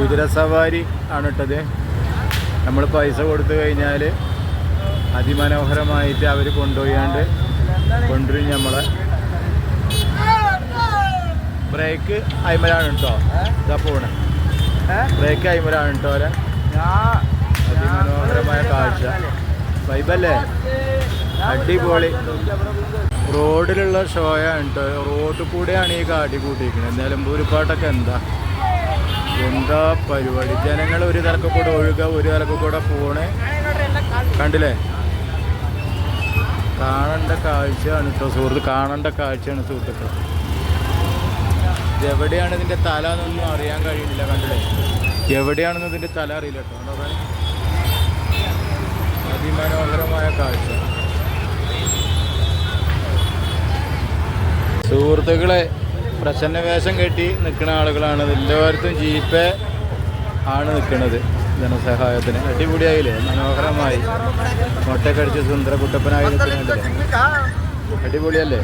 കുതിരസവാരി ആണ് ഇട്ടത്. നമ്മൾ പൈസ കൊടുത്തു കഴിഞ്ഞാൽ അതിമനോഹരമായിട്ട് അവർ കൊണ്ടുപോയാണ്ട് കൊണ്ടുവരും. നമ്മളെ ബ്രേക്ക് അയിമലാണ് കേട്ടോ. ഇതാ പോണേ ബ്രേക്ക് അയിമലാണ് കേട്ടോ. അവരെ അതിമനോഹരമായ കാഴ്ച വൈബല്ലേ, അടിപൊളി. റോഡിലുള്ള ഷോയാണ് കേട്ടോ. റോഡിൽ കൂടെയാണ് ഈ കാട്ടി കൂട്ടിയിരിക്കുന്നത്. നിലമ്പൂർ പാട്ടൊക്കെ എന്താ പരിപാടി. ജനങ്ങൾ ഒരു തലക്ക് കൂടെ ഒഴുകുക, ഒരു തലക്ക് കൂടെ പോണേ. കണ്ടില്ലേ, കാണേണ്ട കാഴ്ചയാണ് കേട്ടോ സുഹൃത്ത്, കാണേണ്ട കാഴ്ചയാണ് സുഹൃത്തുക്കൾ. എവിടെയാണ് ഇതിൻ്റെ തല എന്നൊന്നും അറിയാൻ കഴിയുന്നില്ല. കണ്ടില്ലേ, എവിടെയാണെന്ന് ഇതിൻ്റെ തല അറിയില്ല കേട്ടോ. അതിമനോഹരമായ കാഴ്ച സുഹൃത്തുക്കളെ. പ്രസന്നവേഷം കെട്ടി നിൽക്കുന്ന ആളുകളാണ്. എല്ലാവർക്കും ജീപ്പേ ആണ് നിൽക്കുന്നത് ധനസഹായത്തിന്. അടിപൊളിയായില്ലേ, മനോഹരമായി മുട്ടക്കടിച്ച് സുന്ദര കുട്ടപ്പനായി നിൽക്കുന്നുണ്ടല്ലേ, അടിപൊളിയല്ലേ.